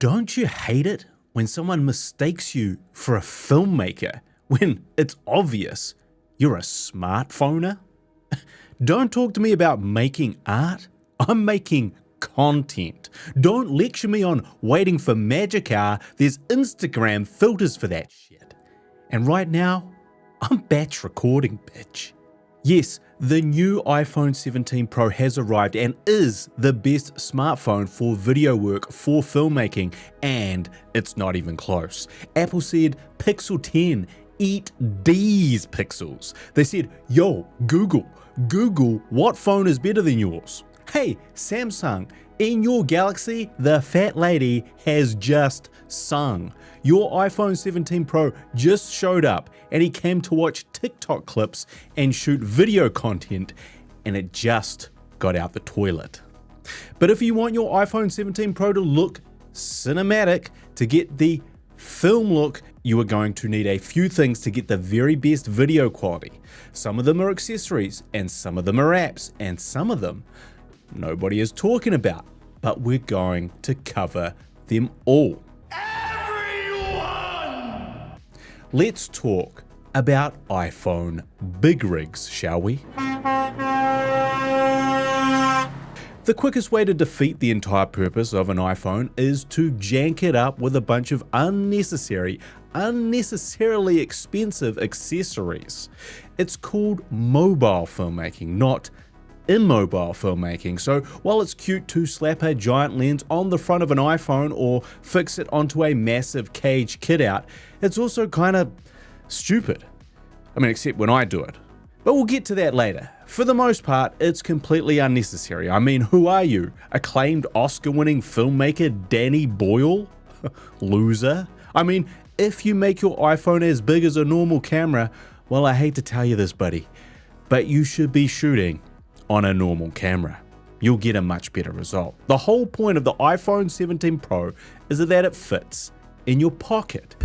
Don't you hate it when someone mistakes you for a filmmaker when it's obvious you're a smartphoner? Don't talk to me about making art. I'm making content. Don't lecture me on waiting for magic hour. There's Instagram filters for that shit. And right now, I'm batch recording, bitch. Yes, the new iPhone 17 Pro has arrived and is the best smartphone for video work for filmmaking, and it's not even close. Apple said Pixel 10, eat these pixels. They said, yo, Google, what phone is better than yours? Hey, Samsung, in your Galaxy, the fat lady has just sung. Your iPhone 17 Pro just showed up and he came to watch TikTok clips and shoot video content, and it just got out the toilet. But if you want your iPhone 17 Pro to look cinematic, to get the film look, you are going to need a few things to get the very best video quality. Some of them are accessories, and some of them are apps, and some of them nobody is talking about, but we're going to cover them all. Let's talk about iPhone big rigs, shall we? The quickest way to defeat the entire purpose of an iPhone is to jank it up with a bunch of unnecessarily expensive accessories. It's called mobile filmmaking, not immobile filmmaking. So while it's cute to slap a giant lens on the front of an iPhone or fix it onto a massive cage kit out, it's also kind of stupid. I mean, except when I do it. But we'll get to that later. For the most part, it's completely unnecessary. I mean, who are you? Acclaimed Oscar-winning filmmaker Danny Boyle? Loser. I mean, if you make your iPhone as big as a normal camera, well, I hate to tell you this, buddy, but you should be shooting on a normal camera. You'll get a much better result. The whole point of the iPhone 17 Pro is that it fits in your pocket.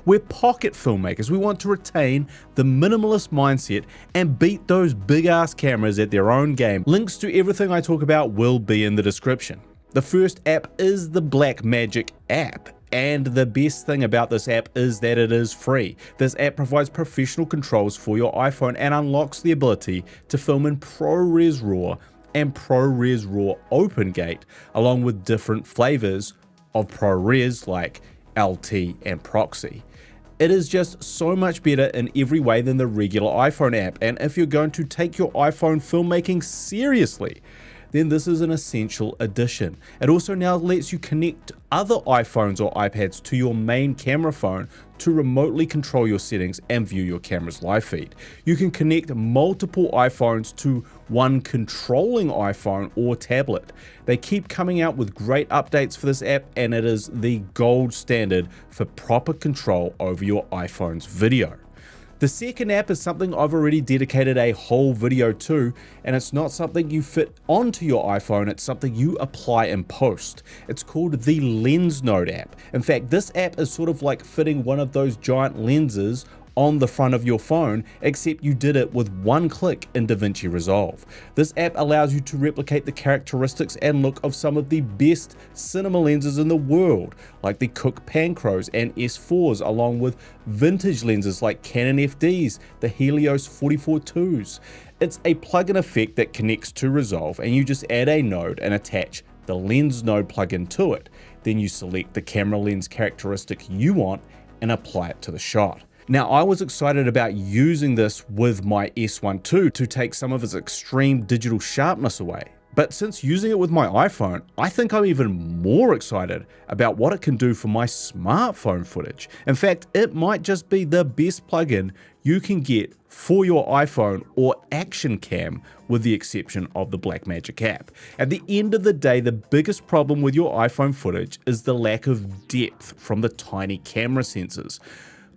We're pocket filmmakers. We want to retain the minimalist mindset and beat those big ass cameras at their own game. Links to everything I talk about will be in the description. The first app is the Blackmagic app. And the best thing about this app is that it is free. This app provides professional controls for your iPhone and unlocks the ability to film in ProRes RAW and ProRes RAW OpenGate, along with different flavors of ProRes like LT and Proxy. It is just so much better in every way than the regular iPhone app, and if you're going to take your iPhone filmmaking seriously, then this is an essential addition. It also now lets you connect other iPhones or iPads to your main camera phone to remotely control your settings and view your camera's live feed. You can connect multiple iPhones to one controlling iPhone or tablet. They keep coming out with great updates for this app, and it is the gold standard for proper control over your iPhone's video. The second app is something I've already dedicated a whole video to, and it's not something you fit onto your iPhone, it's something you apply in post. It's called the Lens Node app. In fact, this app is sort of like fitting one of those giant lenses on the front of your phone, except you did it with one click in DaVinci Resolve. This app allows you to replicate the characteristics and look of some of the best cinema lenses in the world, like the Cooke Panchros and S4s, along with vintage lenses like Canon FDs, the Helios 44-2s. It's a plugin effect that connects to Resolve, and you just add a node and attach the Lens Node plugin to it. Then you select the camera lens characteristic you want and apply it to the shot. Now, I was excited about using this with my S1 II to take some of its extreme digital sharpness away. But since using it with my iPhone, I think I'm even more excited about what it can do for my smartphone footage. In fact, it might just be the best plugin you can get for your iPhone or action cam, with the exception of the Blackmagic app. At the end of the day, the biggest problem with your iPhone footage is the lack of depth from the tiny camera sensors.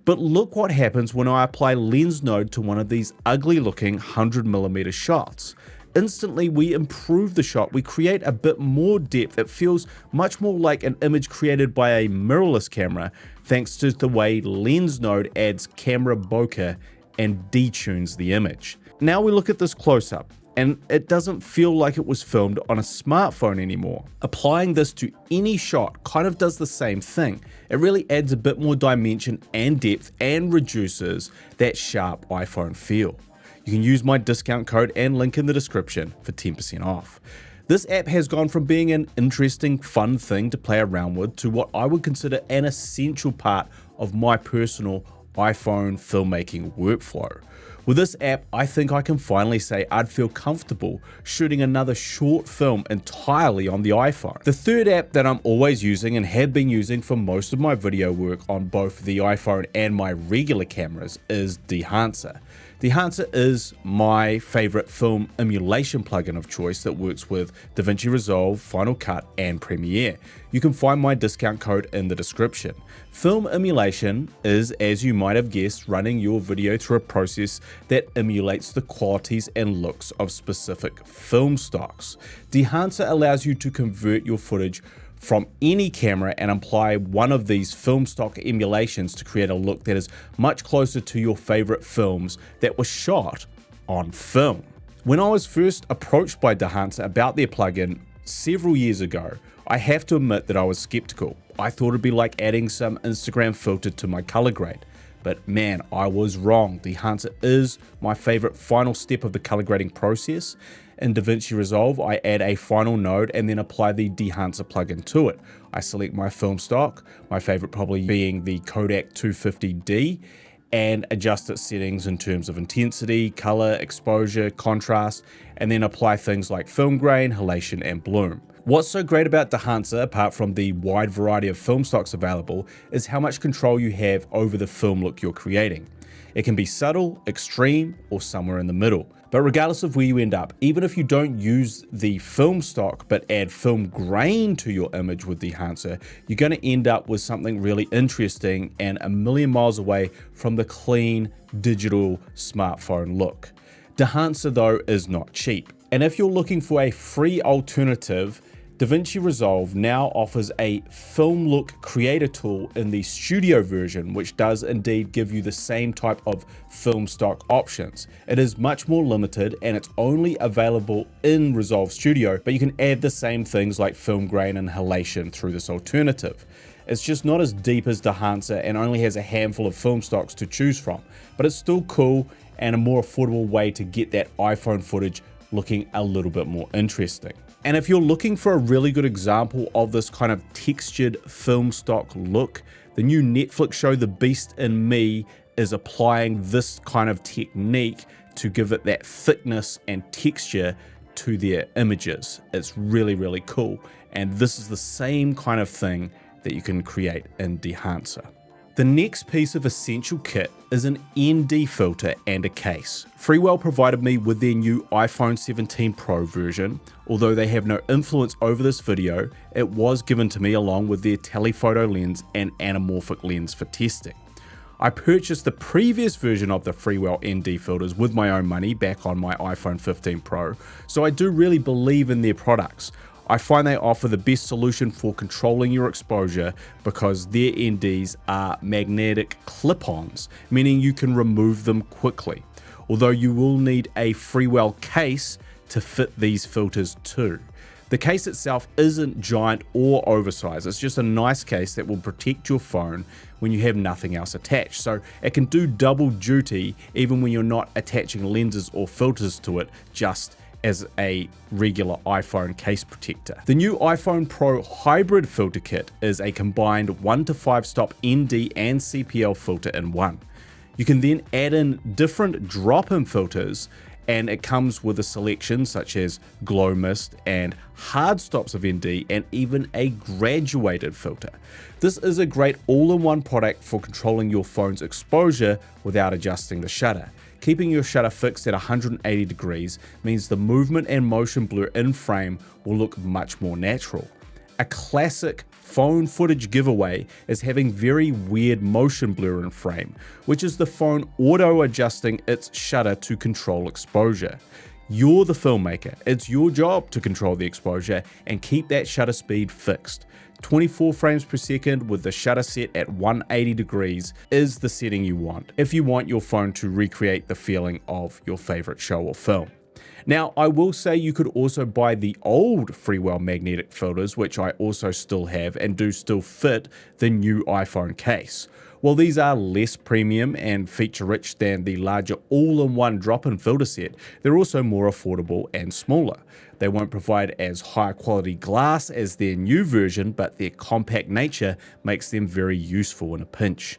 But look what happens when I apply Lens Node to one of these ugly looking 100mm shots. Instantly we improve the shot, we create a bit more depth. It feels much more like an image created by a mirrorless camera, thanks to the way Lens Node adds camera bokeh and detunes the image. Now we look at this close-up. and it doesn't feel like it was filmed on a smartphone anymore. Applying this to any shot kind of does the same thing. It really adds a bit more dimension and depth and reduces that sharp iPhone feel. You can use my discount code and link in the description for 10% off. This app has gone from being an interesting, fun thing to play around with to what I would consider an essential part of my personal iPhone filmmaking workflow. With this app, I think I can finally say I'd feel comfortable shooting another short film entirely on the iPhone. The third app that I'm always using and have been using for most of my video work on both the iPhone and my regular cameras is Dehancer. Dehancer is my favorite film emulation plugin of choice that works with DaVinci Resolve, Final Cut, and Premiere. You can find my discount code in the description. Film emulation is, as you might have guessed, running your video through a process that emulates the qualities and looks of specific film stocks. Dehancer allows you to convert your footage from any camera and apply one of these film stock emulations to create a look that is much closer to your favorite films that were shot on film. When I was first approached by Dehancer about their plugin several years ago, I have to admit that I was skeptical. I thought it'd be like adding some Instagram filter to my color grade. But man, I was wrong. Dehancer is my favorite final step of the color grading process. In DaVinci Resolve, I add a final node and then apply the Dehancer plugin to it. I select my film stock, my favorite probably being the Kodak 250D, and adjust its settings in terms of intensity, color, exposure, contrast, and then apply things like film grain, halation, and bloom. What's so great about Dehancer, apart from the wide variety of film stocks available, is how much control you have over the film look you're creating. It can be subtle, extreme, or somewhere in the middle. But regardless of where you end up, even if you don't use the film stock but add film grain to your image with Dehancer, you're going to end up with something really interesting and a million miles away from the clean digital smartphone look. Dehancer though is not cheap. And if you're looking for a free alternative, DaVinci Resolve now offers a film look creator tool in the studio version, which does indeed give you the same type of film stock options. It is much more limited and it's only available in Resolve Studio, but you can add the same things like film grain and halation through this alternative. It's just not as deep as Dehancer and only has a handful of film stocks to choose from, but it's still cool and a more affordable way to get that iPhone footage looking a little bit more interesting. And if you're looking for a really good example of this kind of textured film stock look, the new Netflix show The Beast in Me is applying this kind of technique to give it that thickness and texture to their images. It's really, really cool. And this is the same kind of thing that you can create in Dehancer. The next piece of essential kit is an ND filter and a case. Freewell provided me with their new iPhone 17 Pro version. Although they have no influence over this video, it was given to me along with their telephoto lens and anamorphic lens for testing. I purchased the previous version of the Freewell ND filters with my own money back on my iPhone 15 Pro, so I do really believe in their products. I find they offer the best solution for controlling your exposure because their NDs are magnetic clip-ons, meaning you can remove them quickly. Although you will need a Freewell case to fit these filters too. The case itself isn't giant or oversized, it's just a nice case that will protect your phone when you have nothing else attached. So it can do double duty even when you're not attaching lenses or filters to it, just as a regular iPhone case protector. The new iPhone Pro Hybrid Filter Kit is a combined 1 to 5 stop ND and CPL filter in one. You can then add in different drop-in filters, and it comes with a selection such as glow mist and hard stops of ND and even a graduated filter. This is a great all-in-one product for controlling your phone's exposure without adjusting the shutter. Keeping your shutter fixed at 180 degrees means the movement and motion blur in frame will look much more natural. A classic phone footage giveaway is having very weird motion blur in frame, which is the phone auto-adjusting its shutter to control exposure. You're the filmmaker, it's your job to control the exposure and keep that shutter speed fixed. 24 frames per second with the shutter set at 180 degrees is the setting you want if you want your phone to recreate the feeling of your favorite show or film. Now, I will say you could also buy the old Freewell magnetic filters, which I also still have and do still fit the new iPhone case. While these are less premium and feature-rich than the larger all-in-one drop-in filter set, they're also more affordable and smaller. They won't provide as high-quality glass as their new version, but their compact nature makes them very useful in a pinch.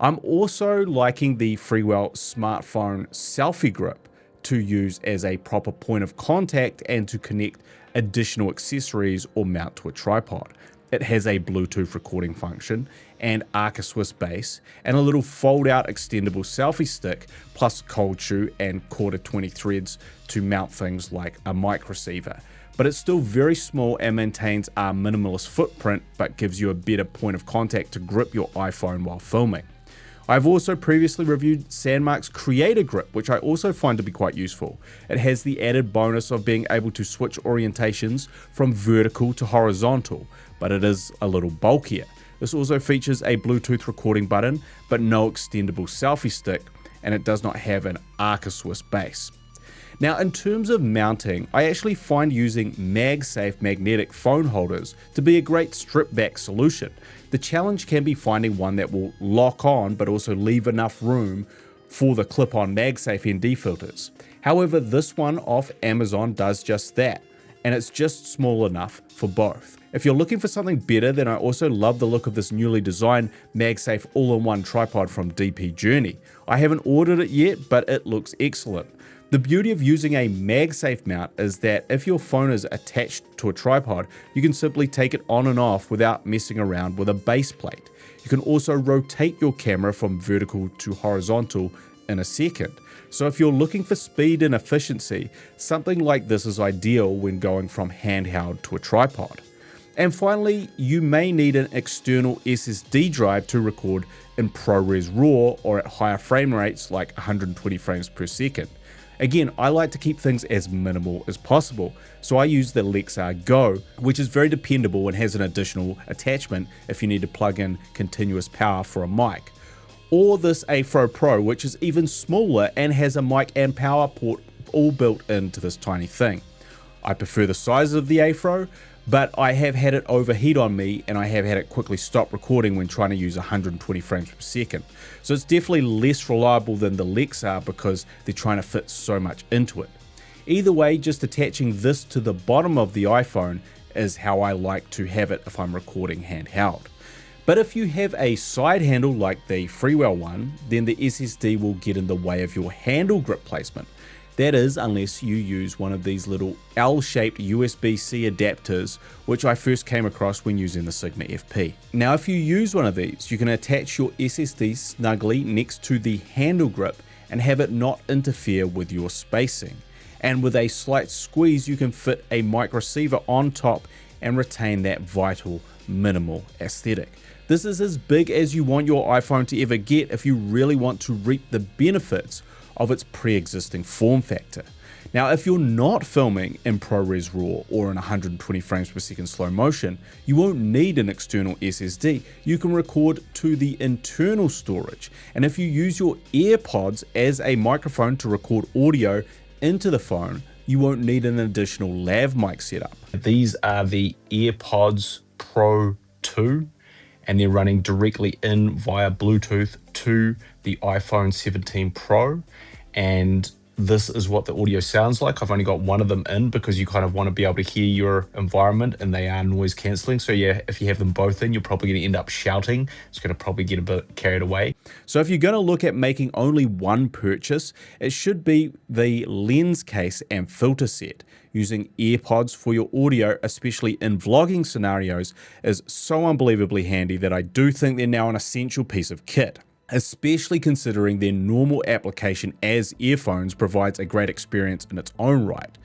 I'm also liking the Freewell smartphone selfie grip to use as a proper point of contact and to connect additional accessories or mount to a tripod. It has a Bluetooth recording function and Arca Swiss base and a little fold-out extendable selfie stick plus cold shoe and quarter 20 threads to mount things like a mic receiver. But it's still very small and maintains a minimalist footprint, but gives you a better point of contact to grip your iPhone while filming. I've also previously reviewed Sandmarc's Creator Grip, which I also find to be quite useful. It has the added bonus of being able to switch orientations from vertical to horizontal, but it is a little bulkier. This also features a Bluetooth recording button, but no extendable selfie stick, and it does not have an Arca Swiss base. Now, in terms of mounting, I actually find using MagSafe magnetic phone holders to be a great strip back solution. The challenge can be finding one that will lock on but also leave enough room for the clip-on MagSafe ND filters. However, this one off Amazon does just that, and it's just small enough for both. If you're looking for something better, then I also love the look of this newly designed MagSafe all-in-one tripod from DP Journey. I haven't ordered it yet, but it looks excellent. The beauty of using a MagSafe mount is that if your phone is attached to a tripod, you can simply take it on and off without messing around with a base plate. You can also rotate your camera from vertical to horizontal in a second. So if you're looking for speed and efficiency, something like this is ideal when going from handheld to a tripod. And finally, you may need an external SSD drive to record in ProRes RAW or at higher frame rates like 120 frames per second. Again, I like to keep things as minimal as possible, so I use the Lexar Go, which is very dependable and has an additional attachment if you need to plug in continuous power for a mic. Or this Afro Pro, which is even smaller and has a mic and power port all built into this tiny thing. I prefer the size of the Afro, but I have had it overheat on me and I have had it quickly stop recording when trying to use 120 frames per second. So it's definitely less reliable than the Lexar because they're trying to fit so much into it. Either way, just attaching this to the bottom of the iPhone is how I like to have it if I'm recording handheld. But if you have a side handle like the Freewell one, then the SSD will get in the way of your handle grip placement. That is, unless you use one of these little L-shaped USB-C adapters, which I first came across when using the Sigma FP. Now, if you use one of these, you can attach your SSD snugly next to the handle grip and have it not interfere with your spacing. And with a slight squeeze, you can fit a mic receiver on top and retain that vital minimal aesthetic. This is as big as you want your iPhone to ever get if you really want to reap the benefits of its pre-existing form factor. Now, if you're not filming in ProRes RAW or in 120 frames per second slow motion, you won't need an external SSD. You can record to the internal storage. And if you use your AirPods as a microphone to record audio into the phone, you won't need an additional lav mic setup. These are the AirPods Pro 2, and they're running directly in via Bluetooth to the iPhone 17 Pro, and this is what the audio sounds like. I've only got one of them in because you kind of want to be able to hear your environment, and they are noise cancelling. So yeah, if you have them both in, you're probably going to end up shouting. It's going to probably get a bit carried away. So if you're going to look at making only one purchase, it should be the lens case and filter set. Using AirPods for your audio, especially in vlogging scenarios, is so unbelievably handy that I do think they're now an essential piece of kit, especially considering their normal application as earphones provides a great experience in its own right.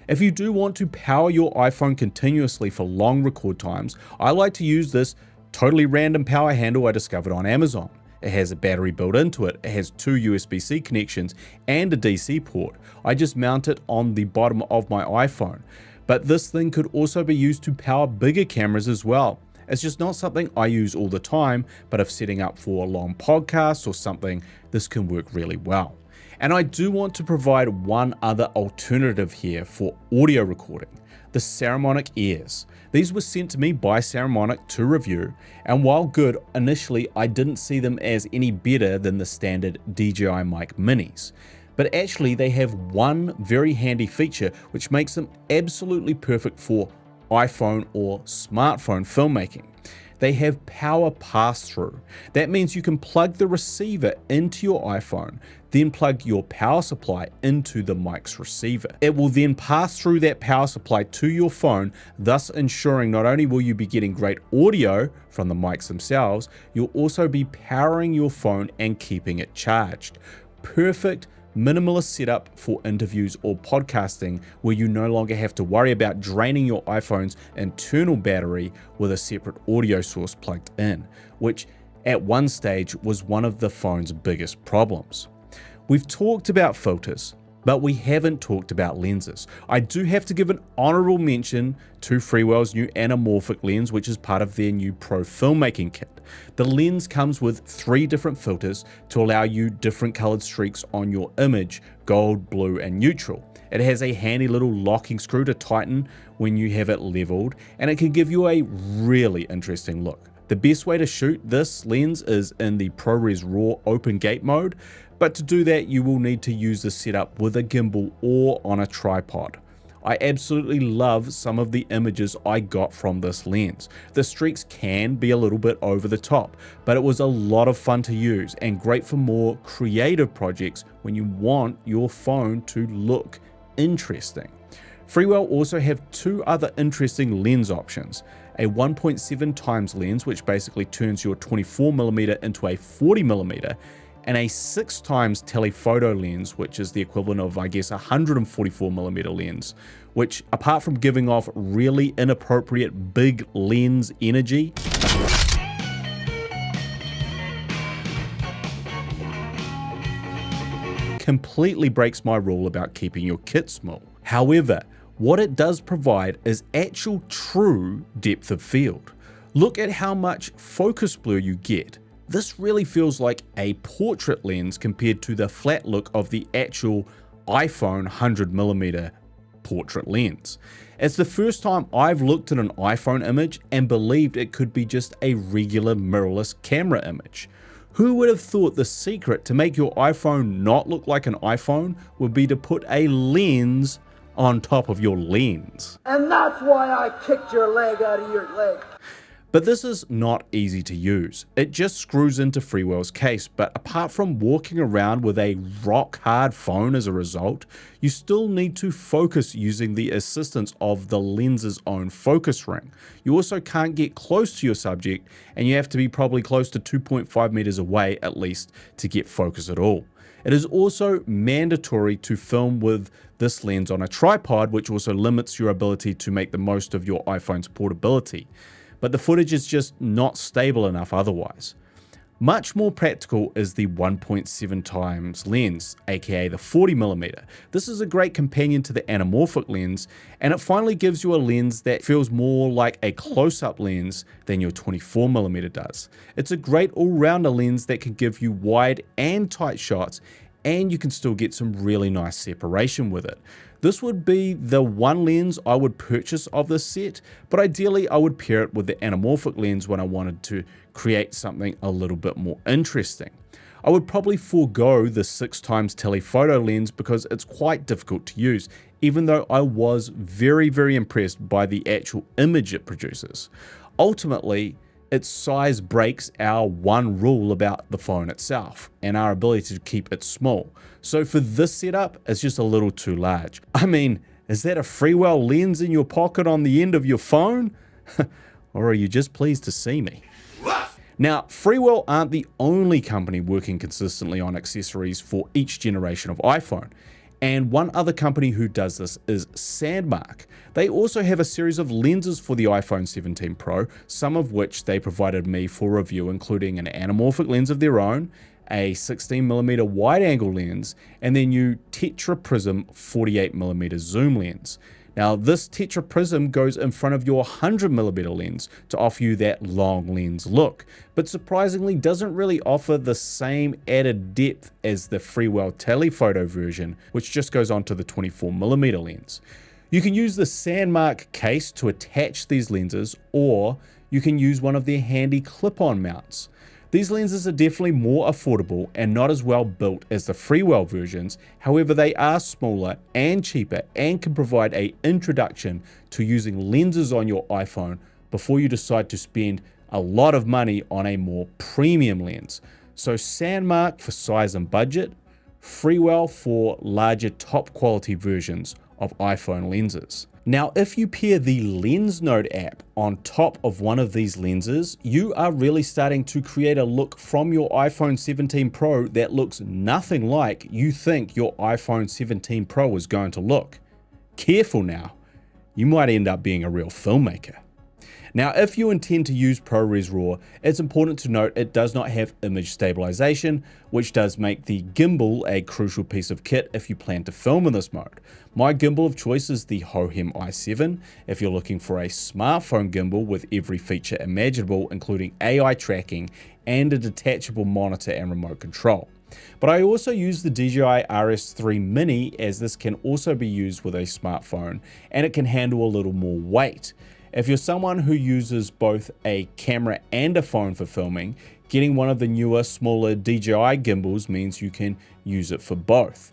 If you do want to power your iPhone continuously for long record times, I like to use this totally random power handle I discovered on Amazon. It has a battery built into it, it has two USB-C connections and a DC port. I just mount it on the bottom of my iPhone. But this thing could also be used to power bigger cameras as well. It's just not something I use all the time, but if setting up for long podcasts or something, this can work really well. And I do want to provide one other alternative here for audio recording, the Saramonic ears. These were sent to me by Saramonic to review, and while good, initially I didn't see them as any better than the standard DJI mic minis. But actually they have one very handy feature which makes them absolutely perfect for iPhone or smartphone filmmaking. They have power pass-through. That means you can plug the receiver into your iPhone, then plug your power supply into the mic's receiver. It will then pass through that power supply to your phone, thus ensuring not only will you be getting great audio from the mics themselves, you'll also be powering your phone and keeping it charged. Perfect minimalist setup for interviews or podcasting, where you no longer have to worry about draining your iPhone's internal battery with a separate audio source plugged in, which at one stage was one of the phone's biggest problems. We've talked about filters, but we haven't talked about lenses. I do have to give an honorable mention to Freewell's new anamorphic lens, which is part of their new Pro filmmaking kit. The lens comes with 3 different filters to allow you different colored streaks on your image: gold, blue, and neutral. It has a handy little locking screw to tighten when you have it leveled, and it can give you a really interesting look. The best way to shoot this lens is in the ProRes RAW open gate mode, but to do that you will need to use the setup with a gimbal or on a tripod. I absolutely love some of the images I got from this lens. The streaks can be a little bit over the top, but it was a lot of fun to use and great for more creative projects when you want your phone to look interesting. Freewell also have 2 other interesting lens options: a 1.7 times lens, which basically turns your 24mm into a 40mm, and a 6 times telephoto lens, which is the equivalent of, I guess, a 144mm lens, which, apart from giving off really inappropriate big lens energy, completely breaks my rule about keeping your kit small. However, what it does provide is actual true depth of field. Look at how much focus blur you get. This really feels like a portrait lens compared to the flat look of the actual iPhone 100mm portrait lens. It's the first time I've looked at an iPhone image and believed it could be just a regular mirrorless camera image. Who would have thought the secret to make your iPhone not look like an iPhone would be to put a lens on top of your lens? And that's why I kicked your leg out of your leg. But this is not easy to use. It just screws into Freewell's case, but apart from walking around with a rock hard phone as a result, you still need to focus using the assistance of the lens's own focus ring. You also can't get close to your subject, and you have to be probably close to 2.5 meters away at least to get focus at all. It is also mandatory to film with this lens on a tripod, which also limits your ability to make the most of your iPhone's portability. But the footage is just not stable enough otherwise. Much more practical is the 1.7 times lens, aka the 40mm. This is a great companion to the anamorphic lens, and it finally gives you a lens that feels more like a close-up lens than your 24mm does. It's a great all-rounder lens that can give you wide and tight shots, and you can still get some really nice separation with it. This would be the one lens I would purchase of this set, but ideally I would pair it with the anamorphic lens when I wanted to create something a little bit more interesting. I would probably forego the 6 times telephoto lens because it's quite difficult to use, even though I was very impressed by the actual image it produces. Ultimately, its size breaks our one rule about the phone itself and our ability to keep it small. So for this setup, it's just a little too large. I mean, is that a Freewell lens in your pocket on the end of your phone? Or are you just pleased to see me? Now, Freewell aren't the only company working consistently on accessories for each generation of iPhone. And one other company who does this is Sandmark. They also have a series of lenses for the iPhone 17 Pro, some of which they provided me for review, including an anamorphic lens of their own, a 16mm wide angle lens, and their new Tetra Prism 48mm zoom lens. Now this tetra prism goes in front of your 100mm lens to offer you that long lens look, but surprisingly doesn't really offer the same added depth as the freewell telephoto version, which just goes onto the 24mm lens. You can use the Sandmark case to attach these lenses, or you can use one of their handy clip-on mounts. These lenses are definitely more affordable and not as well built as the freewell versions, however they are smaller and cheaper and can provide an introduction to using lenses on your iPhone before you decide to spend a lot of money on a more premium lens. So Sandmark for size and budget, freewell for larger top quality versions of iPhone lenses. Now, if you pair the Lens Node app on top of one of these lenses, you are really starting to create a look from your iPhone 17 Pro that looks nothing like you think your iPhone 17 Pro is going to look. Careful now, you might end up being a real filmmaker. Now, if you intend to use ProRes RAW, it's important to note it does not have image stabilisation, which does make the gimbal a crucial piece of kit if you plan to film in this mode. My gimbal of choice is the Hohem i7 if you're looking for a smartphone gimbal with every feature imaginable, including AI tracking and a detachable monitor and remote control. But I also use the DJI RS3 Mini, as this can also be used with a smartphone and it can handle a little more weight. If you're someone who uses both a camera and a phone for filming, getting one of the newer, smaller DJI gimbals means you can use it for both.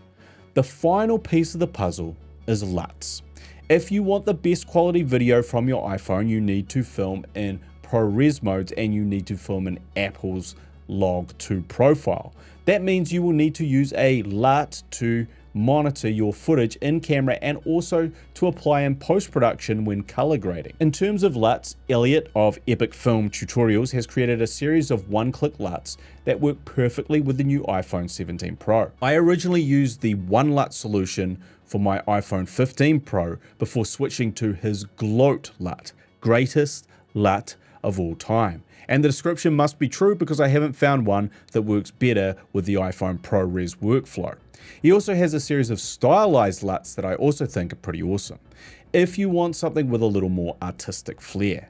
The final piece of the puzzle is LUTs. If you want the best quality video from your iPhone, you need to film in ProRes modes and you need to film in Apple's Log 2 profile. That means you will need to use a LUT to monitor your footage in camera and also to apply in post-production when color grading. In terms of LUTs, Elliot of Epic Film Tutorials has created a series of one-click LUTs that work perfectly with the new iPhone 17 Pro. I originally used the one LUT solution for my iPhone 15 Pro before switching to his GLOAT LUT, greatest LUT of all time. And the description must be true because I haven't found one that works better with the iPhone ProRes workflow. He also has a series of stylized LUTs that I also think are pretty awesome, if you want something with a little more artistic flair.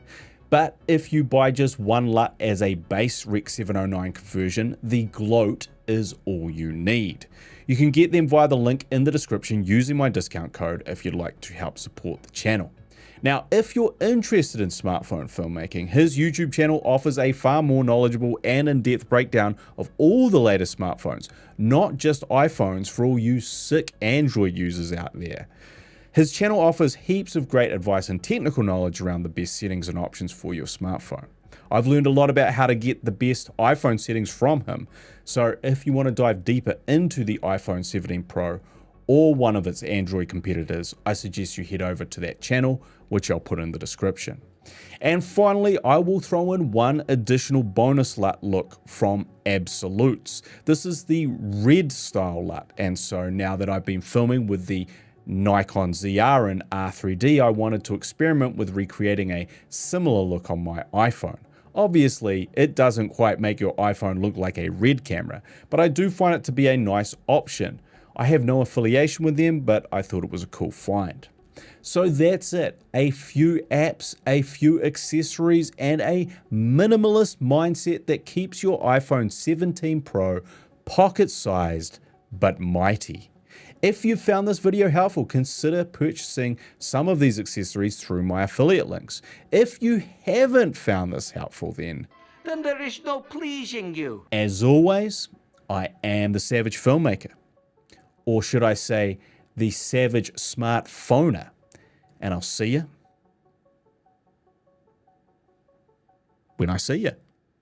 But if you buy just one LUT as a base Rec 709 conversion, the GLOAT is all you need. You can get them via the link in the description using my discount code if you'd like to help support the channel. Now, if you're interested in smartphone filmmaking, his YouTube channel offers a far more knowledgeable and in-depth breakdown of all the latest smartphones, not just iPhones for all you sick Android users out there. His channel offers heaps of great advice and technical knowledge around the best settings and options for your smartphone. I've learned a lot about how to get the best iPhone settings from him, so if you want to dive deeper into the iPhone 17 Pro or one of its Android competitors, I suggest you head over to that channel, which I'll put in the description. And finally, I will throw in one additional bonus LUT look from Absolutes. This is the red style LUT, and so now that I've been filming with the Nikon ZR and R3D, I wanted to experiment with recreating a similar look on my iPhone. Obviously, it doesn't quite make your iPhone look like a red camera, but I do find it to be a nice option. I have no affiliation with them, but I thought it was a cool find. So that's it. A few apps, a few accessories, and a minimalist mindset that keeps your iPhone 17 Pro pocket-sized but mighty. If you found this video helpful, consider purchasing some of these accessories through my affiliate links. If you haven't found this helpful, then there is no pleasing you. as always, I am the Savage Filmmaker. Or should I say, the Savage Smartphoner. And I'll see you when I see you.